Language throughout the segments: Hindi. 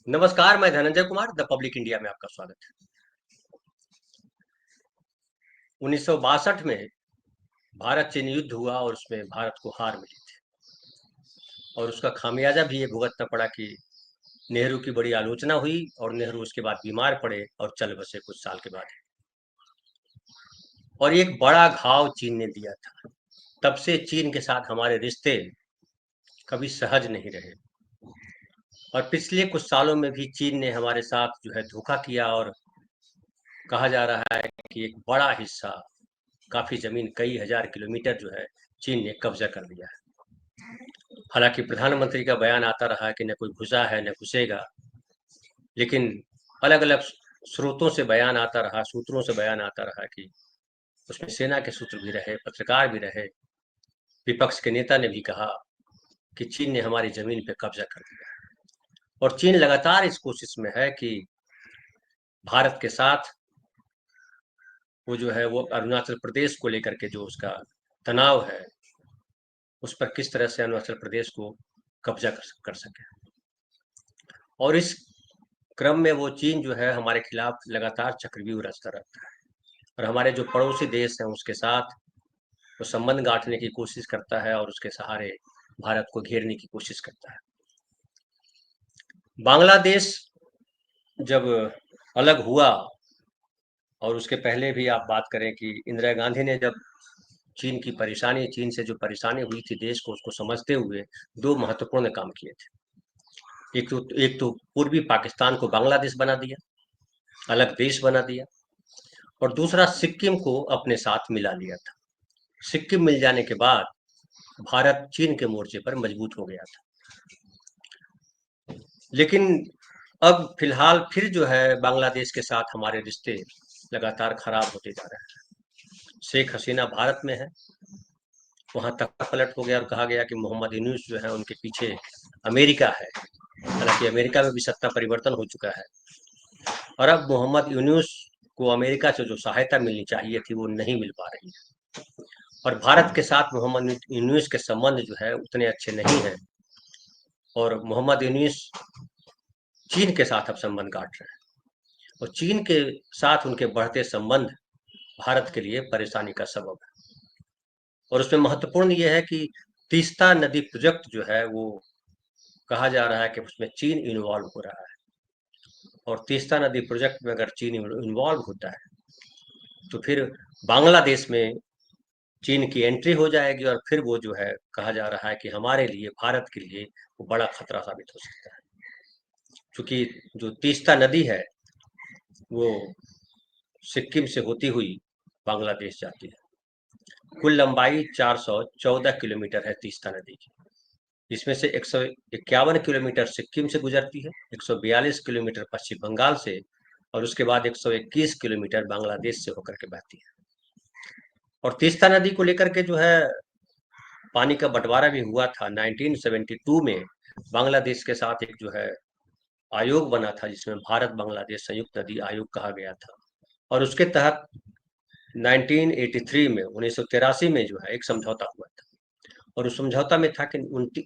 नमस्कार, मैं Dhananjay Kumar the public India में आपका स्वागत है। 1962 में भारत चीन युद्ध हुआ और उसमें भारत को हार मिली थी और उसका खामियाजा भी ये भुगतना पड़ा कि नेहरू की बड़ी आलोचना हुई और नेहरू उसके बाद बीमार पड़े और चल बसे कुछ साल के बाद। और एक बड़ा घाव चीन ने दिया था। तब से चीन के साथ हमारे रिश्ते कभी सहज नहीं रहे और पिछले कुछ सालों में भी चीन ने हमारे साथ जो है धोखा किया और कहा जा रहा है कि एक बड़ा हिस्सा, काफी जमीन, कई हजार किलोमीटर जो है चीन ने कब्जा कर लिया है। हालांकि प्रधानमंत्री का बयान आता रहा कि न कोई घुसा है न घुसेगा, लेकिन अलग अलग स्रोतों से बयान आता रहा, सूत्रों से बयान आता रहा कि उसमें सेना के सूत्र भी रहे, पत्रकार भी रहे, विपक्ष के नेता ने भी कहा कि चीन ने हमारी जमीन पे कब्जा कर दिया है। और चीन लगातार इस कोशिश में है कि भारत के साथ वो जो है वो अरुणाचल प्रदेश को लेकर के जो उसका तनाव है, उस पर किस तरह से अरुणाचल प्रदेश को कब्जा कर सके। और इस क्रम में वो चीन जो है हमारे खिलाफ लगातार चक्रव्यूह रचता रहता है और हमारे जो पड़ोसी देश हैं उसके साथ वो संबंध गांठने की कोशिश करता है और उसके सहारे भारत को घेरने की कोशिश करता है। बांग्लादेश जब अलग हुआ और उसके पहले भी आप बात करें कि इंदिरा गांधी ने जब चीन से जो परेशानी हुई थी देश को, उसको समझते हुए दो महत्वपूर्ण काम किए थे। एक तो पूर्वी पाकिस्तान को बांग्लादेश बना दिया, अलग देश बना दिया, और दूसरा सिक्किम को अपने साथ मिला लिया था। सिक्किम मिल जाने के बाद भारत चीन के मोर्चे पर मजबूत हो गया था। लेकिन अब फिलहाल फिर जो है बांग्लादेश के साथ हमारे रिश्ते लगातार खराब होते जा रहे हैं। शेख हसीना भारत में है, वहां तक पलट हो गया और कहा गया कि मोहम्मद यूनूस जो है उनके पीछे अमेरिका है। हालांकि अमेरिका में भी सत्ता परिवर्तन हो चुका है और अब मोहम्मद यूनूस को अमेरिका से जो सहायता मिलनी चाहिए थी वो नहीं मिल पा रही है। और भारत के साथ मोहम्मद यूनूस के संबंध जो है उतने अच्छे नहीं हैं और मोहम्मद यूनूस चीन के साथ अब संबंध काट रहे हैं और चीन के साथ उनके बढ़ते संबंध भारत के लिए परेशानी का सबब है। और उसमें महत्वपूर्ण यह है कि तीस्ता नदी प्रोजेक्ट जो है वो कहा जा रहा है कि उसमें चीन इन्वॉल्व हो रहा है और तीस्ता नदी प्रोजेक्ट में अगर चीन इन्वॉल्व होता है तो फिर बांग्लादेश में चीन की एंट्री हो जाएगी और फिर वो जो है कहा जा रहा है कि हमारे लिए, भारत के लिए वो बड़ा खतरा साबित हो सकता है, क्योंकि जो तीस्ता नदी है वो सिक्किम से होती हुई बांग्लादेश जाती है। कुल लंबाई 414 किलोमीटर है तीस्ता नदी की, इसमें से 151 किलोमीटर सिक्किम से गुजरती है, 142 किलोमीटर पश्चिम बंगाल से और उसके बाद 121 किलोमीटर बांग्लादेश से होकर के बहती है। और तीस्ता नदी को लेकर के जो है पानी का बंटवारा भी हुआ था 1972 में। बांग्लादेश के साथ एक जो है आयोग बना था जिसमें भारत बांग्लादेश संयुक्त नदी आयोग कहा गया था और उसके तहत 1983 में 1983 में जो है एक समझौता हुआ था और उस समझौता में था कि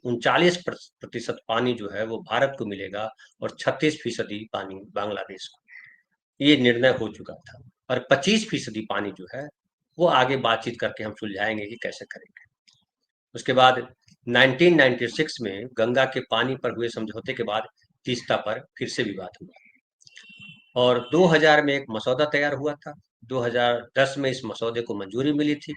39% पानी जो है वो भारत को मिलेगा और 36% पानी बांग्लादेश को। ये निर्णय हो चुका था और 25% पानी जो है वो आगे बातचीत करके हम सुलझाएंगे कि कैसे करेंगे। उसके बाद 1996 में गंगा के पानी पर हुए समझौते के बाद तीस्ता पर फिर से विवाद हुआ और 2000 में एक मसौदा तैयार हुआ था। 2010 में इस मसौदे को मंजूरी मिली थी।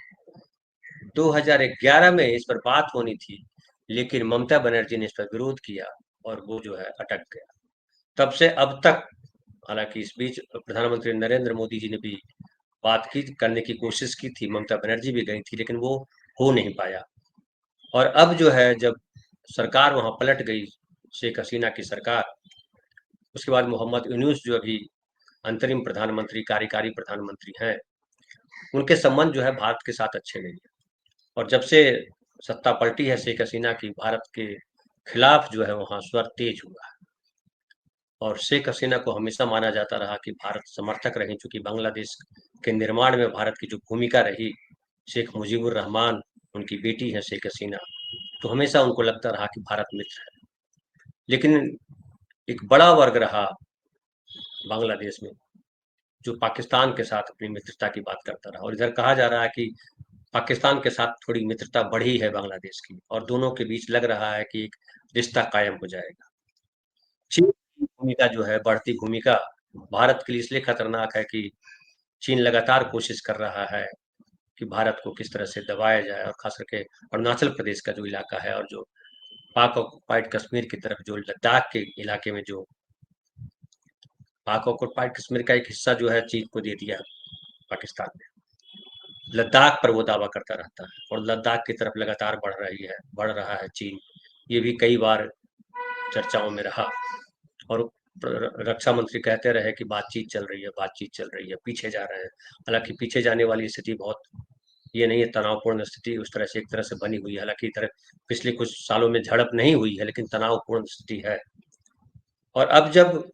2011 में इस पर बात होनी थी, लेकिन ममता बनर्जी ने इस पर विरोध किया और वो जो है अटक गया। तब से अब तक, हालांकि इस बीच प्रधानमंत्री नरेंद्र मोदी जी ने भी बात की, करने की कोशिश की थी, ममता बनर्जी भी गई थी, लेकिन वो हो नहीं पाया। और अब जो है जब सरकार वहां पलट गई, शेख हसीना की सरकार, उसके बाद मोहम्मद यूनूस जो अभी अंतरिम प्रधानमंत्री, कार्यकारी प्रधानमंत्री हैं, उनके संबंध जो है भारत के साथ अच्छे नहीं है। और जब से सत्ता पलटी है शेख हसीना की, भारत के खिलाफ जो है वहाँ स्वर तेज हुआ है और शेख हसीना को हमेशा माना जाता रहा कि भारत समर्थक रही, चूंकि बांग्लादेश के निर्माण में भारत की जो भूमिका रही, शेख मुजीबुर रहमान उनकी बेटी है शेख हसीना, तो हमेशा उनको लगता रहा कि भारत मित्र है। लेकिन एक बड़ा वर्ग रहा बांग्लादेश में, जो पाकिस्तान के साथ अपनी मित्रता की बात करता रहा, और इधर कहा जा रहा है कि पाकिस्तान के साथ थोड़ी मित्रता बढ़ी है बांग्लादेश की, और दोनों के बीच लग रहा है कि एक रिश्ता कायम हो जाएगा। चीन की भूमिका जो है, बढ़ती भूमिका भारत के लिए इसलिए खतरनाक है कि चीन लगातार कोशिश कर रहा है कि भारत को किस तरह से दबाया जाए, और खास करके अरुणाचल प्रदेश का जो इलाका है, और जो पाक ऑक्युपाइड कश्मीर की तरफ, जो लद्दाख के इलाके में, जो पाक ऑक्युपाइड कश्मीर का एक हिस्सा जो है चीन को दे दिया पाकिस्तान ने, लद्दाख पर वो दावा करता रहता है, और लद्दाख की तरफ लगातार बढ़ रहा है चीन। ये भी कई बार चर्चाओं में रहा, और रक्षा मंत्री कहते रहे कि बातचीत चल रही है, बातचीत चल रही है, पीछे जा रहे हैं। हालांकि पीछे जाने वाली स्थिति बहुत, ये नहीं है, तनावपूर्ण स्थिति उस तरह से एक तरह से बनी हुई है। हालांकि इधर पिछले कुछ सालों में झड़प नहीं हुई है, लेकिन तनावपूर्ण स्थिति है। और अब जब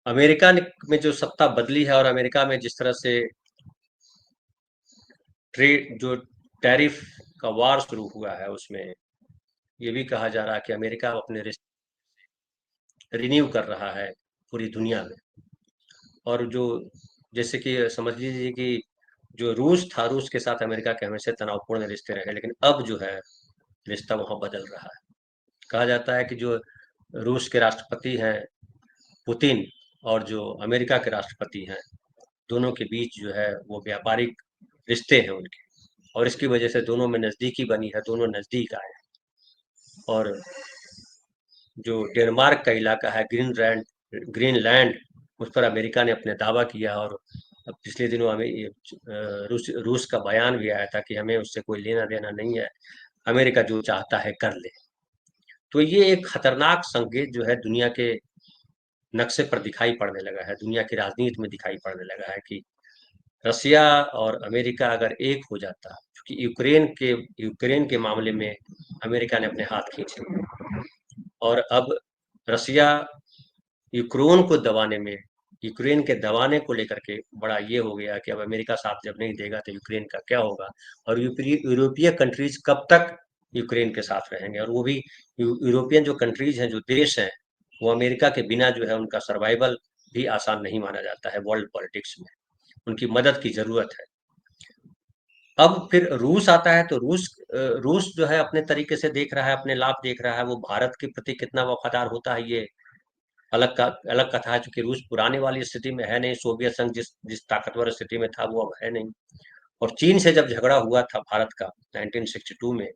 अमेरिका में जो सत्ता बदली है, और अमेरिका में जिस तरह से ट्रेड जो टैरिफ का वार शुरू हुआ है, उसमें ये भी कहा जा रहा है कि अमेरिका अपने रिश्ते रिन्यू कर रहा है पूरी दुनिया में। और जो, जैसे कि समझ लीजिए कि जो रूस था, रूस के साथ अमेरिका के हमेशा तनावपूर्ण रिश्ते रहे, लेकिन अब जो है रिश्ता वहाँ बदल रहा है। कहा जाता है कि जो रूस के राष्ट्रपति हैं पुतिन, और जो अमेरिका के राष्ट्रपति हैं, दोनों के बीच जो है वो व्यापारिक रिश्ते हैं उनके, और इसकी वजह से दोनों में नज़दीकी बनी है, दोनों नज़दीक आए हैं। और जो डेनमार्क का इलाका है, ग्रीनलैंड, उस पर अमेरिका ने अपने दावा किया, और अब पिछले दिनों हमें रूस का बयान भी आया था कि हमें उससे कोई लेना देना नहीं है, अमेरिका जो चाहता है कर ले। तो ये एक खतरनाक संकेत जो है दुनिया के नक्शे पर दिखाई पड़ने लगा है, दुनिया की राजनीति में दिखाई पड़ने लगा है कि रसिया और अमेरिका अगर एक हो जाता, क्योंकि यूक्रेन के मामले में अमेरिका ने अपने हाथ खींच लिए, और अब रसिया यूक्रेन को दबाने में, यूक्रेन के दबाने को लेकर के बड़ा ये हो गया कि अब अमेरिका साथ जब नहीं देगा तो यूक्रेन का क्या होगा, और यूरोपीय कंट्रीज कब तक यूक्रेन के साथ रहेंगे, और वो भी यूरोपियन जो कंट्रीज हैं, जो देश हैं, वो अमेरिका के बिना जो है उनका सर्वाइवल भी आसान नहीं माना जाता है वर्ल्ड पॉलिटिक्स में, उनकी मदद की जरूरत है। अब फिर रूस आता है, तो रूस जो है अपने तरीके से देख रहा है, अपने लाभ देख रहा है, वो भारत के प्रति कितना वफादार होता है ये अलग कथा है, चूंकि रूस पुराने वाली स्थिति में है नहीं, सोवियत संघ जिस जिस ताकतवर स्थिति में था वो अब है नहीं। और चीन से जब झगड़ा हुआ था भारत का 1962 में,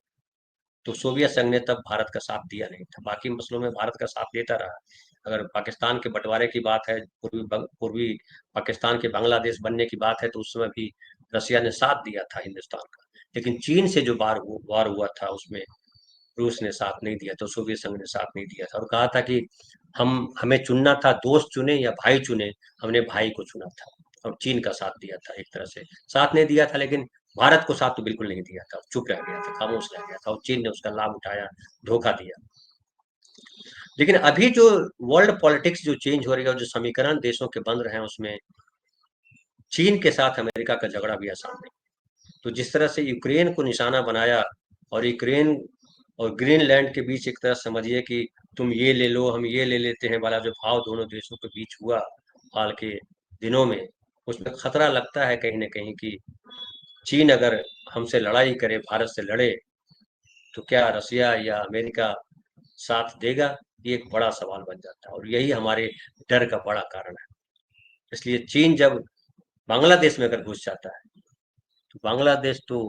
तो सोवियत संघ ने तब भारत का साथ दिया नहीं था, बाकी मसलों में भारत का साथ देता रहा। अगर पाकिस्तान के बंटवारे की बात है, पूर्वी पाकिस्तान के बांग्लादेश बनने की बात है, तो उस समय भी रसिया ने साथ दिया था हिंदुस्तान का। लेकिन चीन से जो वार हुआ था, उसमें रूस ने साथ नहीं दिया, तो सोवियत संघ ने साथ नहीं दिया था, और कहा था कि हमें चुनना था, दोस्त चुने या भाई चुने, हमने भाई को चुना था, और चीन का साथ दिया था, एक तरह से साथ नहीं दिया था, लेकिन भारत को साथ तो बिल्कुल नहीं दिया था, चुप रह गया था, खामोश रह गया था, और चीन ने उसका लाभ उठाया, धोखा दिया। लेकिन अभी जो वर्ल्ड पॉलिटिक्स जो चेंज हो रही है, और जो समीकरण देशों के बन रहे हैं, उसमें चीन के साथ अमेरिका का झगड़ा भी आसान नहीं। तो जिस तरह से यूक्रेन को निशाना बनाया, और यूक्रेन और ग्रीनलैंड के बीच एक तरह समझिए कि तुम ये ले लो, हम ये ले लेते हैं वाला जो भाव दोनों देशों के बीच हुआ हाल के दिनों में, उसमें खतरा लगता है कहीं ना कहीं कि चीन अगर हमसे लड़ाई करे, भारत से लड़े, तो क्या रसिया या अमेरिका साथ देगा, ये एक बड़ा सवाल बन जाता है, और यही हमारे डर का बड़ा कारण है। इसलिए चीन जब बांग्लादेश में अगर घुस जाता है, तो बांग्लादेश तो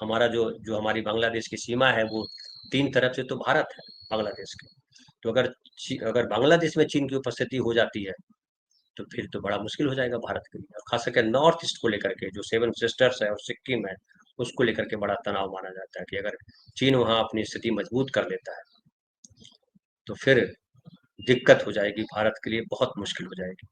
हमारा जो जो हमारी बांग्लादेश की सीमा है, वो तीन तरफ से तो भारत है बांग्लादेश के। तो अगर बांग्लादेश में चीन की उपस्थिति हो जाती है, तो फिर तो बड़ा मुश्किल हो जाएगा भारत के लिए, और खास करके नॉर्थ ईस्ट को लेकर के, जो सेवन सिस्टर्स है और सिक्किम है, उसको लेकर के बड़ा तनाव माना जाता है कि अगर चीन वहां अपनी स्थिति मजबूत कर लेता है, तो फिर दिक्कत हो जाएगी, भारत के लिए बहुत मुश्किल हो जाएगी।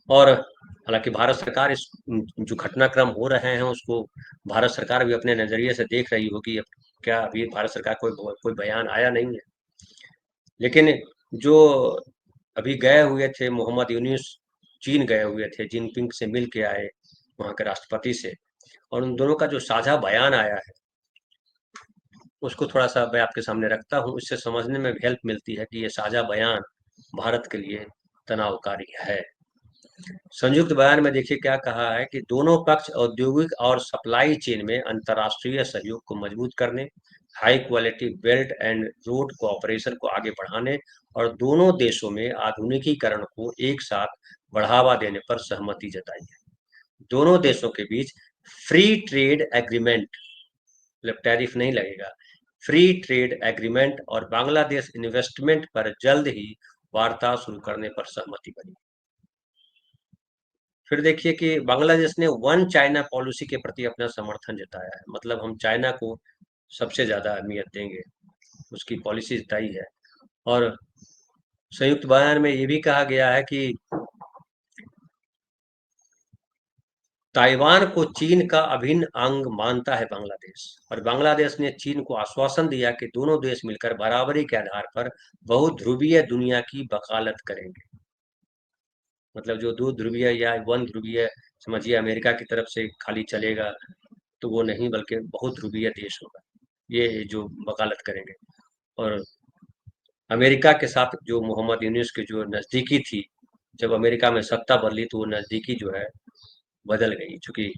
और हालांकि भारत सरकार इस जो घटनाक्रम हो रहे हैं उसको भारत सरकार भी अपने नजरिए से देख रही होगी। अब क्या, अभी भारत सरकार कोई बयान आया नहीं है, लेकिन जो अभी गए हुए थे मोहम्मद यूनुस, चीन गए हुए थे, जिनपिंग से मिल के आए, वहाँ के राष्ट्रपति से, और उन दोनों का जो साझा बयान आया है, उसको थोड़ा-सा मैं आपके सामने रखता हूँ, इससे समझने में भी हेल्प मिलती है कि ये साझा बयान भारत के लिए तनावकारी है। संयुक्त बयान में देखिए क्या कहा है कि दोनों पक्ष औद्योगिक और सप्लाई चेन में अंतर्राष्ट्रीय सहयोग को मजबूत करने, high quality belt and road cooperation को आगे बढ़ाने और दोनों देशों में आधुनिकीकरण को एक साथ बढ़ावा देने पर सहमति जताई है। दोनों देशों के बीच फ्री ट्रेड एग्रीमेंट, मतलब टैरिफ नहीं लगेगा, फ्री ट्रेड एग्रीमेंट और बांग्लादेश इन्वेस्टमेंट पर जल्द ही वार्ता शुरू करने पर सहमति बनी। फिर देखिए कि बांग्लादेश ने वन चाइना पॉलिसी के प्रति अपना समर्थन जताया है, मतलब हम चाइना को सबसे ज्यादा अहमियत देंगे, उसकी पॉलिसी जताई है। और संयुक्त बयान में ये भी कहा गया है कि ताइवान को चीन का अभिन्न अंग मानता है बांग्लादेश, और बांग्लादेश ने चीन को आश्वासन दिया कि दोनों देश मिलकर बराबरी के आधार पर बहुध्रुवीय दुनिया की वकालत करेंगे। मतलब जो दो ध्रुवीय या वन ध्रुवीय समझिए अमेरिका की तरफ से खाली चलेगा तो वो नहीं, बल्कि बहुत ध्रुवीय देश होगा, ये जो वकालत करेंगे। और अमेरिका के साथ जो मोहम्मद यूनुस की जो नज़दीकी थी, जब अमेरिका में सत्ता बदली तो वो नज़दीकी जो है बदल गई, चूंकि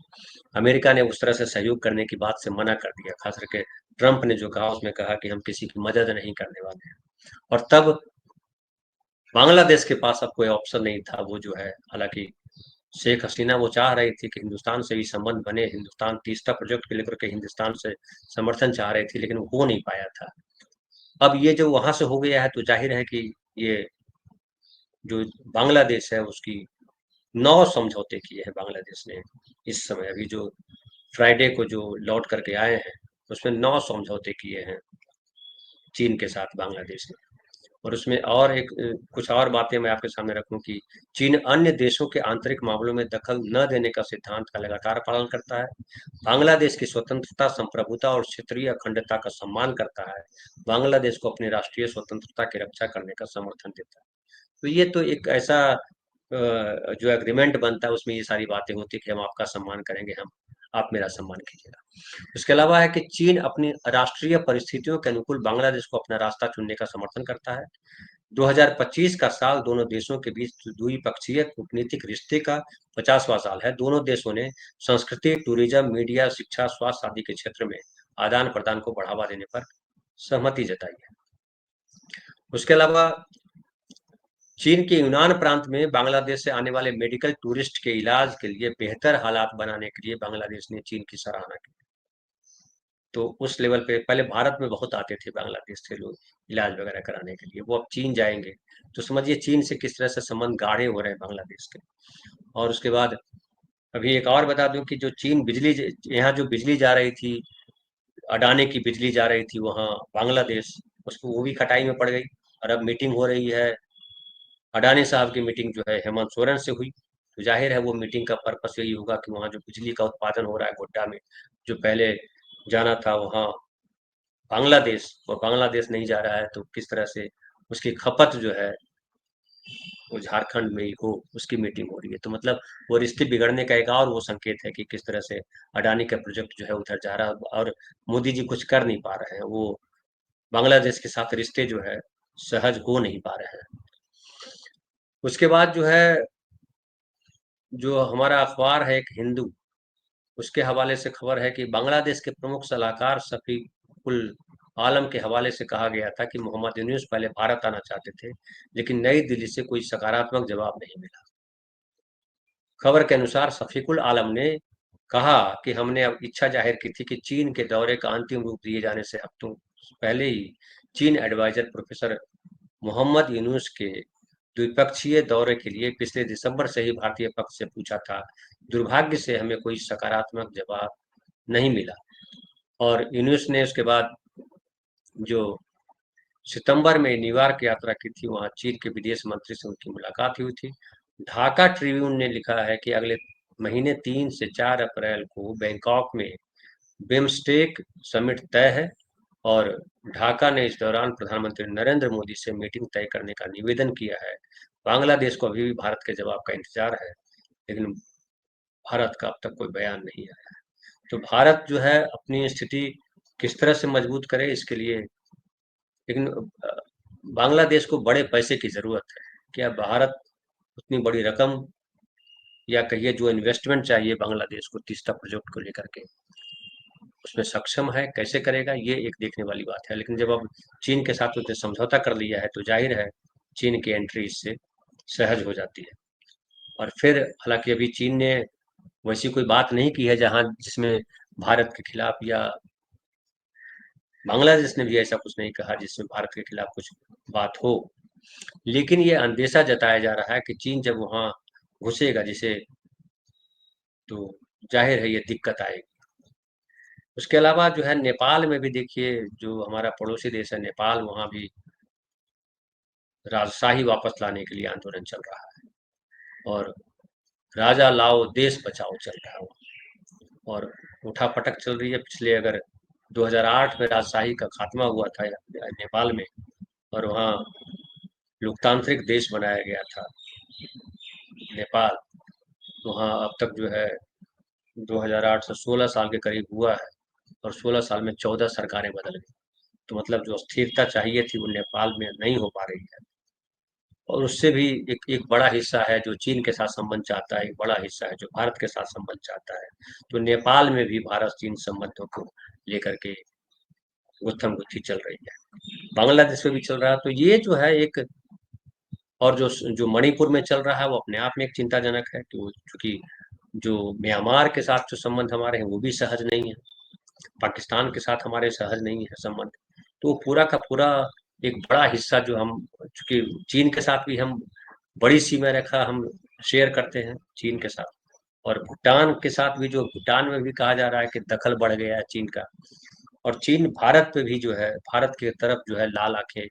अमेरिका ने उस तरह से सहयोग करने की बात से मना कर दिया। खास करके ट्रंप ने जो कहा उसमें कहा कि हम किसी की मदद नहीं करने वाले हैं। और तब बांग्लादेश के पास अब कोई ऑप्शन नहीं था, वो जो है, हालांकि शेख हसीना वो चाह रही थी कि हिंदुस्तान से भी संबंध बने, हिंदुस्तान तीस्ता प्रोजेक्ट के लेकर के हिंदुस्तान से समर्थन चाह रही थी, लेकिन वो हो नहीं पाया था। अब ये जो वहां से हो गया है तो जाहिर है कि ये जो बांग्लादेश है उसकी 9 समझौते किए हैं बांग्लादेश ने इस समय। अभी जो फ्राइडे को जो लौट करके आए हैं उसमें 9 समझौते किए हैं चीन के साथ बांग्लादेश ने। और उसमें और एक कुछ और बातें मैं आपके सामने रखूं कि चीन अन्य देशों के आंतरिक मामलों में दखल न देने का सिद्धांत का लगातार पालन करता है, बांग्लादेश की स्वतंत्रता, संप्रभुता और क्षेत्रीय अखंडता का सम्मान करता है, बांग्लादेश को अपनी राष्ट्रीय स्वतंत्रता की रक्षा करने का समर्थन देता है। तो ये तो एक ऐसा जो एग्रीमेंट बनता है उसमें ये सारी बातें होती है कि हम आपका सम्मान करेंगे, हम आप मेरा सम्मान कीजिएगा। इसके अलावा है कि चीन अपनी राष्ट्रीय परिस्थितियों के अनुकूल बांग्लादेश को अपना रास्ता चुनने का समर्थन करता है। 2025 का साल दोनों देशों के बीच द्विपक्षीय कूटनीतिक रिश्ते का 50वां साल है। दोनों देशों ने संस्कृति, टूरिज्म, मीडिया, शिक्षा, स्वास्थ्य आदि के क्षेत्र में आदान प्रदान को बढ़ावा देने पर सहमति जताई है। उसके अलावा चीन के यूनान प्रांत में बांग्लादेश से आने वाले मेडिकल टूरिस्ट के इलाज के लिए बेहतर हालात बनाने के लिए बांग्लादेश ने चीन की सराहना की। तो उस लेवल पे पहले भारत में बहुत आते थे बांग्लादेश के लोग इलाज वगैरह कराने के लिए, वो अब चीन जाएंगे। तो समझिए चीन से किस तरह से संबंध गाढ़े हो रहे हैं बांग्लादेश के। और उसके बाद अभी एक और बता दूं कि जो चीन बिजली, यहाँ जो बिजली जा रही थी, अडानी की बिजली जा रही थी वहाँ बांग्लादेश, उसको वो भी खटाई में पड़ गई। और अब मीटिंग हो रही है, अडानी साहब की मीटिंग जो है हेमंत सोरेन से हुई। तो जाहिर है वो मीटिंग का पर्पस यही होगा कि वहाँ जो बिजली का उत्पादन हो रहा है गोड्डा में, जो पहले जाना था वहाँ बांग्लादेश, और बांग्लादेश नहीं जा रहा है, तो किस तरह से उसकी खपत जो है वो झारखंड में ही हो, उसकी मीटिंग हो रही है। तो मतलब वो रिश्ते बिगड़ने का एक और वो संकेत है कि किस तरह से अडानी का प्रोजेक्ट जो है उधर जा रहा है और मोदी जी कुछ कर नहीं पा रहे हैं, वो बांग्लादेश के साथ रिश्ते जो है सहज हो नहीं पा रहे हैं। उसके बाद जो है, जो हमारा अखबार है एक हिंदू, उसके हवाले से खबर है कि बांग्लादेश के प्रमुख सलाहकार शफीकुल आलम के हवाले से कहा गया था कि मोहम्मद यूनुस पहले भारत आना चाहते थे, लेकिन नई दिल्ली से कोई सकारात्मक जवाब नहीं मिला। खबर के अनुसार शफीकुल आलम ने कहा कि हमने अब इच्छा जाहिर की थी कि चीन के दौरे का अंतिम रूप दिए जाने से हफ्तों पहले ही चीन एडवाइजर प्रोफेसर मोहम्मद यूनुस के द्विपक्षीय दौरे के लिए पिछले दिसंबर से ही भारतीय पक्ष से पूछा था। दुर्भाग्य से हमें कोई सकारात्मक जवाब नहीं मिला। और यूनुस ने उसके बाद जो सितंबर में न्यूयॉर्क यात्रा की थी, वहां चीन के विदेश मंत्री से उनकी मुलाकात हुई थी। ढाका ट्रिब्यून ने लिखा है कि अगले महीने 3 से 4 अप्रैल को बैंकॉक में बिम्स्टेक समिट तय है, और ढाका ने इस दौरान प्रधानमंत्री नरेंद्र मोदी से मीटिंग तय करने का निवेदन किया है। बांग्लादेश को अभी भी भारत के जवाब का इंतजार है, लेकिन भारत का अब तक कोई बयान नहीं आया है। तो भारत जो है अपनी स्थिति किस तरह से मजबूत करे इसके लिए, लेकिन बांग्लादेश को बड़े पैसे की जरूरत है। क्या भारत उतनी बड़ी रकम या कहिए जो इन्वेस्टमेंट चाहिए बांग्लादेश को तीस्ता प्रोजेक्ट को लेकर के, उसमें सक्षम है? कैसे करेगा, ये एक देखने वाली बात है। लेकिन जब अब चीन के साथ उसने समझौता कर लिया है तो जाहिर है चीन की एंट्री इससे सहज हो जाती है। और फिर हालांकि अभी चीन ने वैसी कोई बात नहीं की है जहां जिसमें भारत के खिलाफ, या बांग्लादेश ने भी ऐसा कुछ नहीं कहा जिसमें भारत के खिलाफ कुछ बात हो। लेकिन ये अंदेशा जताया जा रहा है कि चीन जब वहां घुसेगा जिसे, तो जाहिर है ये दिक्कत आएगी। उसके अलावा जो है नेपाल में भी देखिए, जो हमारा पड़ोसी देश है नेपाल, वहां भी राजशाही वापस लाने के लिए आंदोलन चल रहा है, और राजा लाओ देश बचाओ चल रहा है, और उठापटक चल रही है। पिछले अगर 2008 में राजशाही का खात्मा हुआ था नेपाल में, और वहाँ लोकतांत्रिक देश बनाया गया था नेपाल, वहाँ अब तक जो है 2008 से 16 साल के करीब हुआ है, और 16 साल में 14 सरकारें बदल गई। तो मतलब जो स्थिरता चाहिए थी वो नेपाल में नहीं हो पा रही है। और उससे भी एक एक बड़ा हिस्सा है जो चीन के साथ संबंध चाहता है, एक बड़ा हिस्सा है जो भारत के साथ संबंध चाहता है। तो नेपाल में भी भारत चीन संबंधों को लेकर के गुत्थम गुत्थी चल रही है, बांग्लादेश में भी चल रहा है। तो ये जो है एक, और जो जो मणिपुर में चल रहा है वो अपने आप में एक चिंताजनक है कि वो चूंकि जो म्यांमार के साथ जो संबंध हमारे हैं वो भी सहज नहीं है, पाकिस्तान के साथ हमारे सहज नहीं है संबंध। तो पूरा का पूरा एक बड़ा हिस्सा जो हम, चूंकि चीन के साथ भी हम बड़ी सीमा रेखा हम शेयर करते हैं चीन के साथ, और भूटान के साथ भी, जो भूटान में भी कहा जा रहा है कि दखल बढ़ गया है चीन का, और चीन भारत पे भी जो है, भारत की तरफ जो है लाल आंखें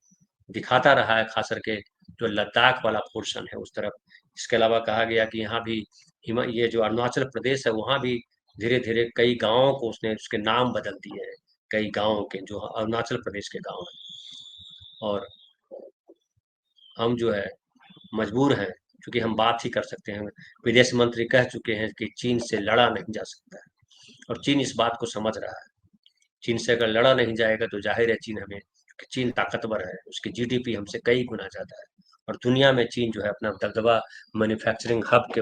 दिखाता रहा है, खास करके जो लद्दाख वाला पोर्शन है उस तरफ। इसके अलावा कहा गया कि यहाँ भी ये जो अरुणाचल प्रदेश है वहाँ भी धीरे धीरे कई गांवों को उसने उसके नाम बदल दिए हैं, कई गांवों के जो अरुणाचल प्रदेश के गांव हैं। और हम जो है मजबूर हैं, क्योंकि हम बात ही कर सकते हैं। विदेश मंत्री कह चुके हैं कि चीन से लड़ा नहीं जा सकता है, और चीन इस बात को समझ रहा है। चीन से अगर लड़ा नहीं जाएगा तो जाहिर है चीन हमें, क्योंकि चीन ताकतवर है, उसकी जीडीपी हमसे कई गुना ज्यादा है, और दुनिया में चीन जो है अपना दबदबा मैन्युफैक्चरिंग हब के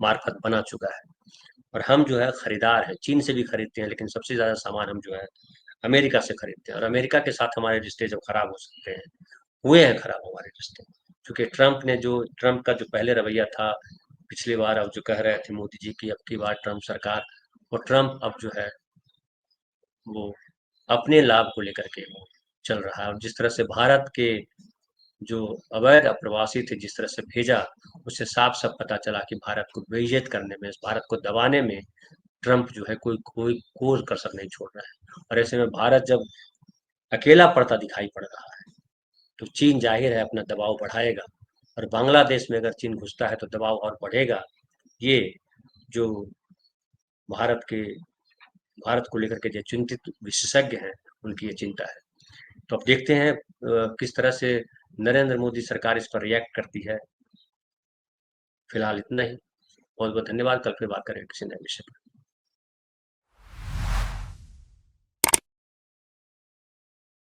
मार्फत बना चुका है। और हम जो है खरीदार हैं, चीन से भी खरीदते हैं, लेकिन सबसे ज्यादा सामान हम जो है अमेरिका से खरीदते हैं। और अमेरिका के साथ हमारे रिश्ते जब खराब हो सकते हैं, हुए हैं खराब हमारे रिश्ते, क्योंकि ट्रम्प का जो पहले रवैया था पिछली बार, अब जो कह रहे थे मोदी जी की अब की बार ट्रम्प सरकार, और ट्रम्प अब जो है वो अपने लाभ को लेकर के वो चल रहा है। और जिस तरह से भारत के जो अवैध अप्रवासी थे जिस तरह से भेजा, उससे साफ साफ पता चला कि भारत को बेइज्जत करने में, भारत को दबाने में ट्रम्प जो है कोई कोई कोई कसर नहीं छोड़ रहा है। और ऐसे में भारत जब अकेला पड़ता दिखाई पड़ रहा है, तो चीन जाहिर है अपना दबाव बढ़ाएगा, और बांग्लादेश में अगर चीन घुसता है तो दबाव और बढ़ेगा। ये जो भारत के भारत को लेकर के जो चिंतित विशेषज्ञ हैं उनकी ये चिंता है। तो अब देखते हैं किस तरह से नरेंद्र मोदी सरकार इस पर रिएक्ट करती है। फिलहाल इतना ही। बहुत बहुत धन्यवाद। कल फिर बात करेंगे किसी नए विषय पर।